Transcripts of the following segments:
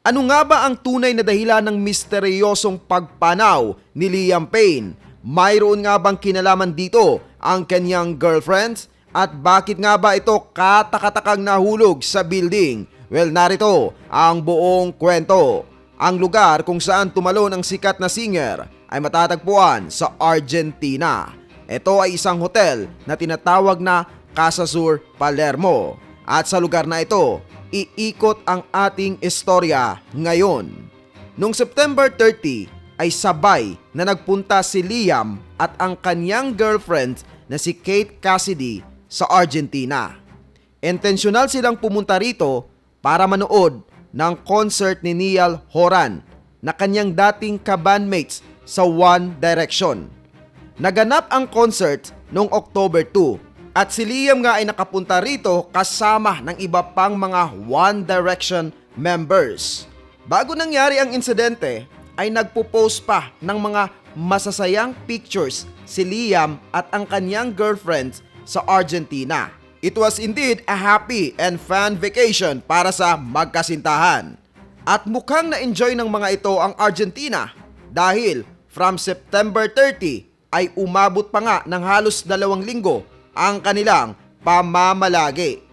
Ano nga ba ang tunay na dahilan ng misteryosong pagpanaw ni Liam Payne? Mayroon nga bang kinalaman dito ang kanyang girlfriend? At bakit nga ba ito katakatakang nahulog sa building? Well, narito ang buong kwento. Ang lugar kung saan tumalon ang sikat na singer ay matatagpuan sa Argentina. Ito ay isang hotel na tinatawag na Casa Sur Palermo. At sa lugar na ito, iikot ang ating istorya ngayon. Noong September 30 ay sabay na nagpunta si Liam at ang kanyang girlfriend na si Kate Cassidy sa Argentina. Intensyonal silang pumunta rito para manood ng concert ni Niall Horan na kanyang dating kabandmates sa One Direction. Naganap ang concert noong October 2 at si Liam nga ay nakapunta rito kasama ng iba pang mga One Direction members. Bago nangyari ang insidente ay nagpo-post pa ng mga masasayang pictures si Liam at ang kanyang girlfriend sa Argentina. It was indeed a happy and fun vacation para sa magkasintahan. At mukhang na-enjoy ng mga ito ang Argentina dahil from September 30 ay umabot pa nga ng halos 2 linggo ang kanilang pamamalagi.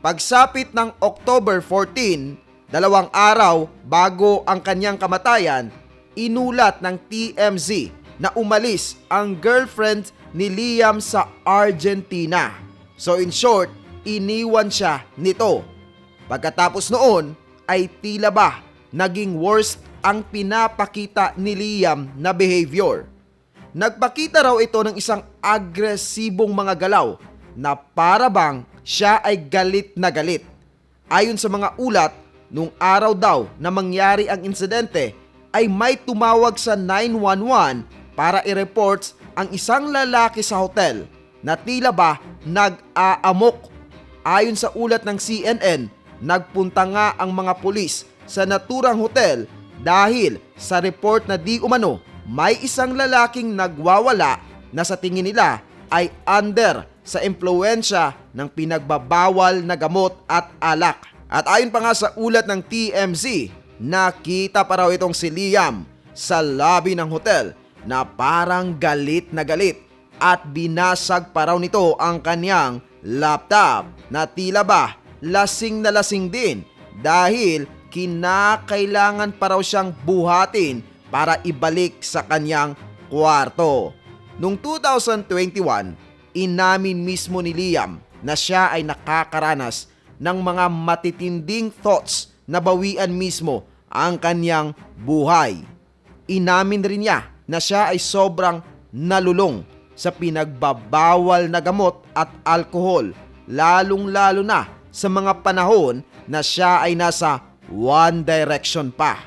Pagsapit ng October 14, 2 araw bago ang kanyang kamatayan, inulat ng TMZ na umalis ang girlfriend ni Liam sa Argentina. So in short, iniwan siya nito. Pagkatapos noon ay tila ba naging worst ang pinapakita ni Liam na behavior. Nagpakita raw ito ng isang agresibong mga galaw na para bang siya ay galit na galit. Ayon sa mga ulat, nung araw daw na mangyari ang insidente ay may tumawag sa 911 para i-report ang isang lalaki sa hotel na tila ba nag-aamok. Ayon sa ulat ng CNN, nagpunta nga ang mga pulis sa naturang hotel dahil sa report na di umano may isang lalaking nagwawala na sa tingin nila ay under sa impluwensya ng pinagbabawal na gamot at alak. At ayon pa nga sa ulat ng TMZ, nakita pa raw itong si Liam sa lobby ng hotel na parang galit na galit at binasag pa raw nito ang kanyang laptop na tila ba lasing na lasing din dahil kinakailangan pa raw siyang buhatin para ibalik sa kanyang kwarto. Noong 2021, inamin mismo ni Liam na siya ay nakakaranas ng mga matitinding thoughts na bawian mismo ang kanyang buhay. Inamin rin niya na siya ay sobrang nalulong sa pinagbabawal na gamot at alkohol, lalong-lalo na sa mga panahon na siya ay nasa One Direction pa.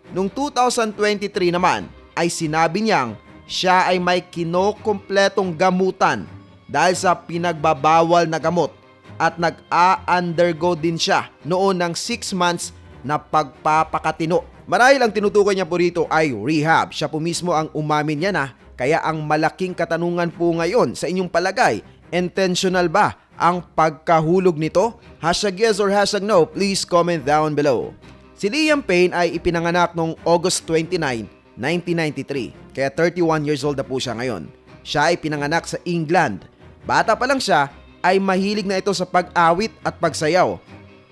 Noong 2023 naman ay sinabi niyang siya ay may kinokompletong gamutan dahil sa pinagbabawal na gamot at nag-a-undergo din siya noon ng 6 months na pagpapakatino. Marahil ang tinutukoy niya po rito ay rehab. Siya po mismo ang umamin niya na. Kaya ang malaking katanungan po ngayon sa inyong palagay, intentional ba ang pagkahulog nito? #yes or #no, please comment down below. Si Liam Payne ay ipinanganak noong August 29, 1993. Kaya 31 years old na po siya ngayon. Siya ay pinanganak sa England. Bata pa lang siya ay mahilig na ito sa pag-awit at pagsayaw.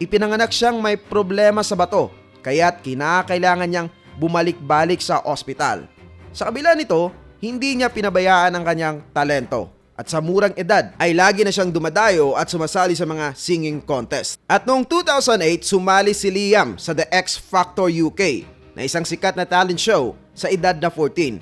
Ipinanganak siyang may problema sa bato, kaya't kinakailangan niyang bumalik-balik sa ospital. Sa kabila nito, hindi niya pinabayaan ang kanyang talento. At sa murang edad ay lagi na siyang dumadayo at sumasali sa mga singing contest. At noong 2008, sumali si Liam sa The X Factor UK na isang sikat na talent show sa edad na 14.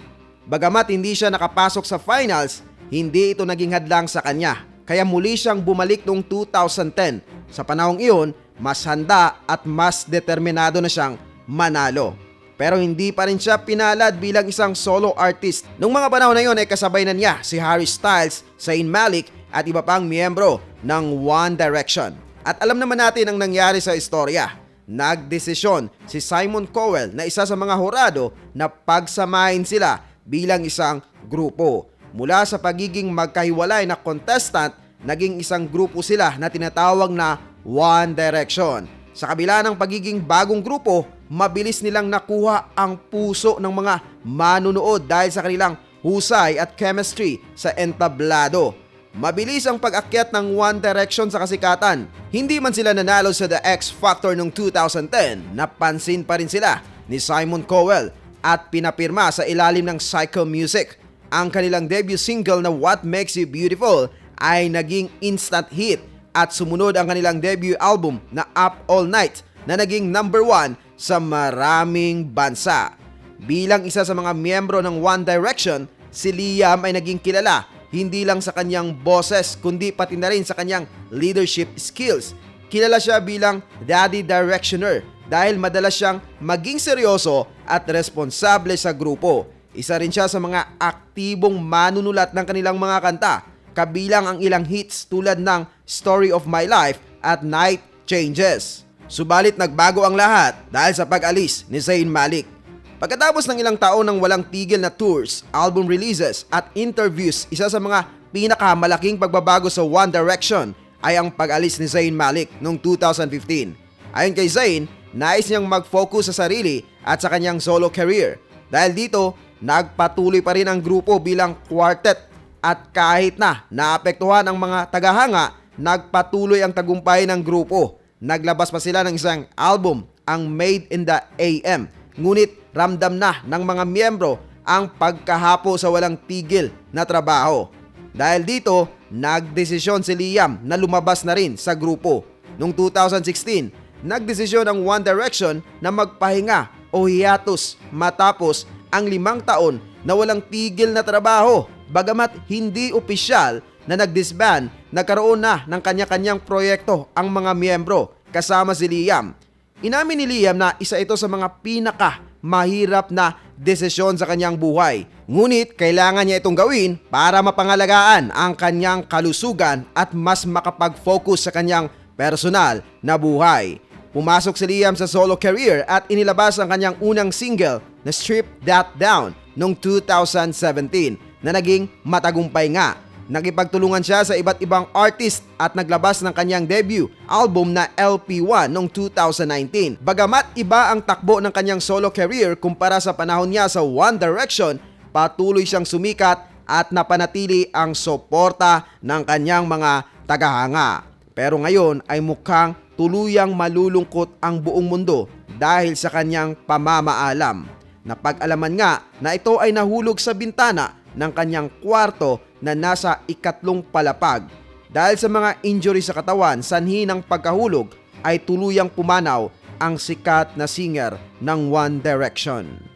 Bagamat hindi siya nakapasok sa finals, hindi ito naging hadlang sa kanya. Kaya muli siyang bumalik noong 2010. Sa panahong iyon, mas handa at mas determinado na siyang manalo. Pero hindi pa rin siya pinalad bilang isang solo artist. Noong mga panahon na yun ay kasabay na niya si Harry Styles, Zayn Malik at iba pang miyembro ng One Direction. At alam naman natin ang nangyari sa istorya. Nagdesisyon si Simon Cowell na isa sa mga hurado na pagsamahin sila bilang isang grupo. Mula sa pagiging magkahiwalay na contestant, naging isang grupo sila na tinatawag na One Direction. Sa kabila ng pagiging bagong grupo, mabilis nilang nakuha ang puso ng mga manunood dahil sa kanilang husay at chemistry sa entablado. Mabilis ang pag-akyat ng One Direction sa kasikatan. Hindi man sila nanalo sa The X Factor noong 2010, napansin pa rin sila ni Simon Cowell at pinapirma sa ilalim ng Psycho Music. Ang kanilang debut single na What Makes You Beautiful ay naging instant hit at sumunod ang kanilang debut album na Up All Night na naging number 1 sa maraming bansa. Bilang isa sa mga miyembro ng One Direction, si Liam ay naging kilala hindi lang sa kanyang boses kundi pati na rin sa kanyang leadership skills. Kilala siya bilang Daddy Directioner dahil madalas siyang maging seryoso at responsable sa grupo. Isa rin siya sa mga aktibong manunulat ng kanilang mga kanta, kabilang ang ilang hits tulad ng Story of My Life at Night Changes. Subalit nagbago ang lahat dahil sa pag-alis ni Zayn Malik. Pagkatapos ng ilang taon ng walang tigil na tours, album releases at interviews, isa sa mga pinakamalaking pagbabago sa One Direction ay ang pag-alis ni Zayn Malik noong 2015. Ayon kay Zayn, nais niyang mag-focus sa sarili at sa kanyang solo career. Dahil dito, nagpatuloy pa rin ang grupo bilang quartet at kahit na naapektuhan ang mga tagahanga, nagpatuloy ang tagumpay ng grupo. Naglabas pa sila ng isang album, ang Made in the AM. Ngunit ramdam na ng mga miyembro ang pagkahapo sa walang tigil na trabaho. Dahil dito, nagdesisyon si Liam na lumabas na rin sa grupo. Noong 2016, nagdesisyon ang One Direction na magpahinga o hiatus matapos ang 5 taon na walang tigil na trabaho. Bagamat hindi opisyal na nagdisband, nagkaroon na ng kanya-kanyang proyekto ang mga miyembro kasama si Liam. Inamin ni Liam na isa ito sa mga mahirap na desisyon sa kanyang buhay. Ngunit kailangan niya itong gawin para mapangalagaan ang kanyang kalusugan at mas makapag-focus sa kanyang personal na buhay. Pumasok si Liam sa solo career at inilabas ang kanyang unang single na Strip That Down noong 2017 na naging matagumpay nga. Nakipagtulungan siya sa iba't ibang artist at naglabas ng kanyang debut album na LP1 noong 2019. Bagamat iba ang takbo ng kanyang solo career kumpara sa panahon niya sa One Direction, patuloy siyang sumikat at napanatili ang suporta ng kanyang mga tagahanga. Pero ngayon ay mukhang tuluyang malulungkot ang buong mundo dahil sa kanyang pamamaalam. Napag-alaman nga na ito ay nahulog sa bintana ng kanyang kwarto na nasa 3 palapag. Dahil sa mga injury sa katawan, sanhi ng pagkahulog ay tuluyang pumanaw ang sikat na singer ng One Direction.